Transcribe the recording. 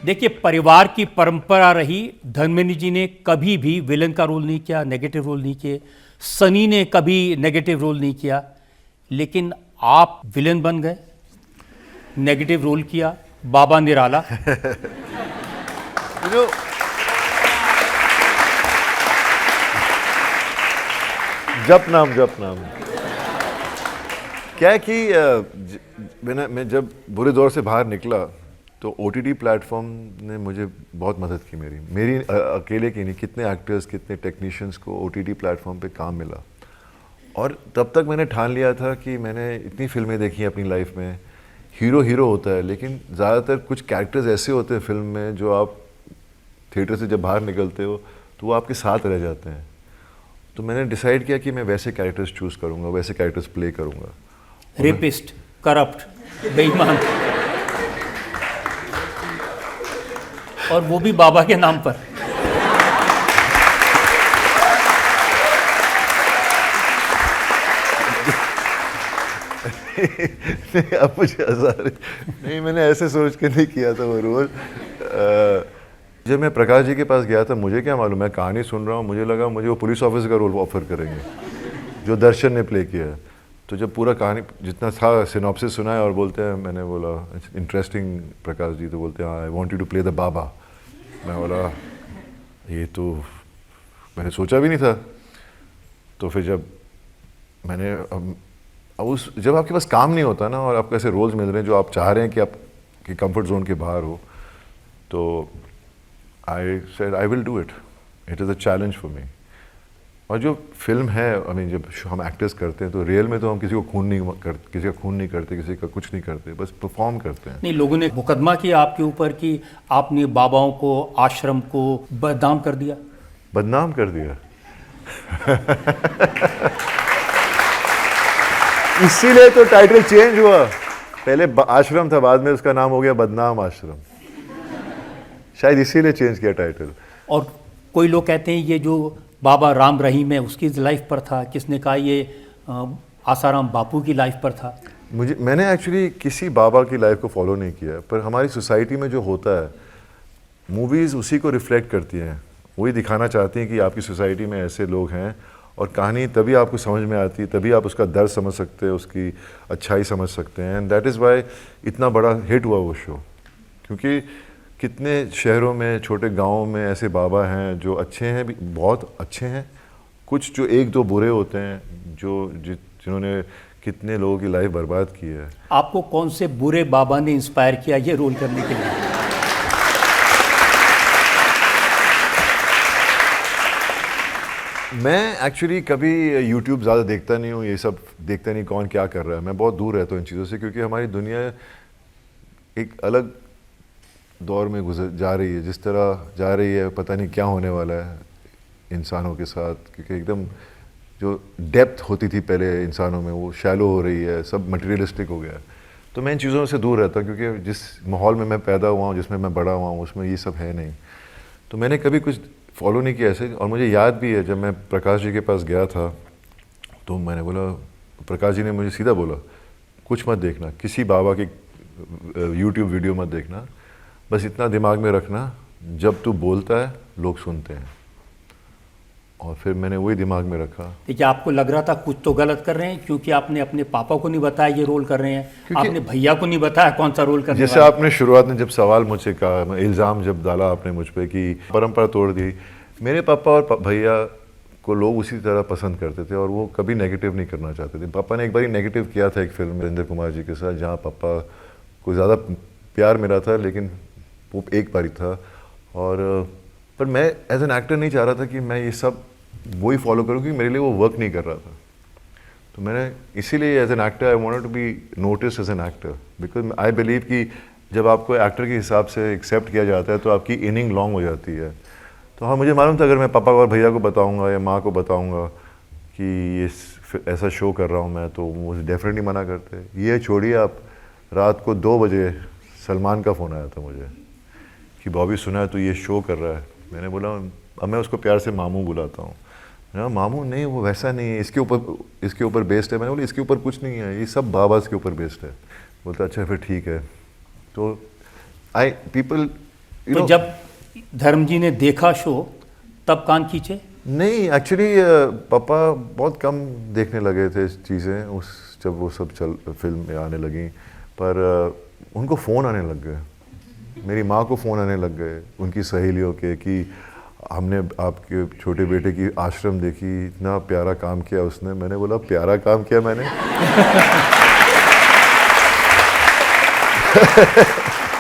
देखिए, परिवार की परंपरा रही। धर्मेंद्र जी ने कभी भी विलन का रोल नहीं किया, नेगेटिव रोल नहीं किए। सनी ने कभी नेगेटिव रोल नहीं किया, लेकिन आप विलन बन गए, नेगेटिव रोल किया, बाबा निराला। You know, जप नाम क्या है कि मैं जब बुरे दौर से बाहर निकला तो OTT प्लेटफॉर्म ने मुझे बहुत मदद की। मेरी अकेले की नहीं, कितने एक्टर्स, कितने टेक्नीशियंस को OTT प्लेटफॉर्म पे काम मिला। और तब तक मैंने ठान लिया था कि मैंने इतनी फिल्में देखी हैं अपनी लाइफ में, हीरो होता है, लेकिन ज़्यादातर कुछ कैरेक्टर्स ऐसे होते हैं फिल्म में जो आप थिएटर से जब बाहर निकलते हो तो वो आपके साथ रह जाते हैं। तो मैंने डिसाइड किया कि मैं वैसे कैरेक्टर्स चूज़ करूँगा, वैसे कैरेक्टर्स प्ले करूँगा। रेपिस्ट, करप्ट, बेईमान, और वो भी बाबा के नाम पर। नहीं, अब मुझे हज़ार नहीं, मैंने ऐसे सोच के नहीं किया था वो रोल। जब मैं प्रकाश जी के पास गया था, मुझे क्या मालूम, मैं कहानी सुन रहा हूँ, मुझे लगा मुझे वो पुलिस ऑफिसर का रोल ऑफर करेंगे जो दर्शन ने प्ले किया है। तो जब पूरा कहानी जितना था सिनॉप्सिस सुना है और बोलते हैं, मैंने बोला इंटरेस्टिंग प्रकाश जी, तो बोलते हैं I want you to play the बाबा। मैं बोला ये तो मैंने सोचा भी नहीं था। तो फिर जब मैंने जब आपके पास काम नहीं होता ना और आपको ऐसे रोल्स मिल रहे हैं जो आप चाह रहे हैं कि आपकी कंफर्ट जोन के बाहर हो, तो I said I will do it, it is a challenge for me. और जो फिल्म है, आई मीन जब हम एक्टर्स करते हैं तो रियल में तो हम किसी का खून नहीं करते, किसी का कुछ नहीं करते, बस परफॉर्म करते हैं। नहीं, लोगों ने मुकदमा किया आपके ऊपर कि आपने बाबाओं को, आश्रम को बदनाम कर दिया। बदनाम कर दिया इसीलिए तो टाइटल चेंज हुआ। पहले आश्रम था, बाद में उसका नाम हो गया बदनाम आश्रम। शायद इसीलिए चेंज किया टाइटल। और कोई लोग कहते हैं ये जो बाबा राम रहीम है उसकी लाइफ पर था, किसने कहा ये आसाराम बापू की लाइफ पर था। मैंने एक्चुअली किसी बाबा की लाइफ को फॉलो नहीं किया, पर हमारी सोसाइटी में जो होता है, मूवीज़ उसी को रिफ्लेक्ट करती हैं, वही दिखाना चाहती हैं कि आपकी सोसाइटी में ऐसे लोग हैं। और कहानी तभी आपको समझ में आती है, तभी आप उसका दर्द समझ सकते हैं, उसकी अच्छाई समझ सकते हैं। एंड दैट इज़ वाई इतना बड़ा हिट हुआ वो शो, क्योंकि कितने शहरों में, छोटे गाँवों में ऐसे बाबा हैं जो अच्छे हैं, भी बहुत अच्छे हैं, कुछ जो एक दो बुरे होते हैं, जिन्होंने कितने लोगों की लाइफ बर्बाद की है। आपको कौन से बुरे बाबा ने इंस्पायर किया ये रोल करने के लिए? मैं एक्चुअली कभी YouTube ज़्यादा देखता नहीं हूँ, ये सब देखता नहीं कौन क्या कर रहा है। मैं बहुत दूर रहता हूँ इन चीज़ों से, क्योंकि हमारी दुनिया एक अलग दौर में जा रही है। जिस तरह जा रही है, पता नहीं क्या होने वाला है इंसानों के साथ, क्योंकि एकदम जो डेप्थ होती थी पहले इंसानों में वो शैलो हो रही है, सब मटेरियलिस्टिक हो गया है। तो मैं इन चीज़ों से दूर रहता हूँ, क्योंकि जिस माहौल में मैं पैदा हुआ हूँ, जिसमें मैं बड़ा हुआ हूँ, उसमें ये सब है नहीं। तो मैंने कभी कुछ फॉलो नहीं किया ऐसे। और मुझे याद भी है जब मैं प्रकाश जी के पास गया था, तो मैंने बोला, प्रकाश जी ने मुझे सीधा बोला, कुछ मत देखना, किसी बाबा की YouTube वीडियो मत देखना, बस इतना दिमाग में रखना, जब तू बोलता है लोग सुनते हैं। और फिर मैंने वही दिमाग में रखा। देखिए, आपको लग रहा था कुछ तो गलत कर रहे हैं, क्योंकि आपने अपने पापा को नहीं बताया ये रोल कर रहे हैं, आपने भैया को नहीं बताया कौन सा रोल कर रहे हैं। जैसे आपने शुरुआत में जब सवाल मुझसे कहा, इल्ज़ाम जब डाला आपने मुझ पर कि परंपरा तोड़ दी, मेरे पापा और भैया को लोग उसी तरह पसंद करते थे और वो कभी नेगेटिव नहीं करना चाहते थे। पापा ने एक बार नेगेटिव किया था एक फिल्म नरेंद्र कुमार जी के साथ, जहाँ पापा को ज़्यादा प्यार मिला था, लेकिन वो एक बार ही था। और पर मैं एज एन एक्टर नहीं चाह रहा था कि मैं ये सब वही फॉलो करूँ, क्योंकि मेरे लिए वो वर्क नहीं कर रहा था। तो मैंने इसीलिए as an actor I wanted to be notice as an actor, because I believe कि जब आपको एक्टर के हिसाब से एक्सेप्ट किया जाता है तो आपकी इनिंग लॉन्ग हो जाती है। तो हाँ, मुझे मालूम था अगर मैं पापा और भैया को बताऊंगा या माँ को बताऊंगा कि ये ऐसा शो कर रहा हूँ मैं, तो मुझे डेफिनेटली मना करते। ये छोड़िए, आप रात को 2 बजे सलमान का फ़ोन आया था मुझे कि बॉबी सुना है तो ये शो कर रहा है। मैंने बोला, अब मैं उसको प्यार से मामू बुलाता हूँ। मामू नहीं, वो वैसा नहीं है, इसके ऊपर बेस्ड है। मैंने बोला इसके ऊपर कुछ नहीं है, ये सब बाबास के ऊपर बेस्ड है। बोलता अच्छा फिर ठीक है। तो पीपल तो जब धर्म जी ने देखा शो तब कान खींचे? नहीं, एक्चुअली पापा बहुत कम देखने लगे थे चीज़ें उस जब वो सब फिल्म में आने लगी, पर उनको फ़ोन आने लग गए, मेरी माँ को फ़ोन आने लग गए उनकी सहेलियों के कि हमने आपके छोटे बेटे की आश्रम देखी, इतना प्यारा काम किया उसने। मैंने बोला प्यारा काम किया मैंने?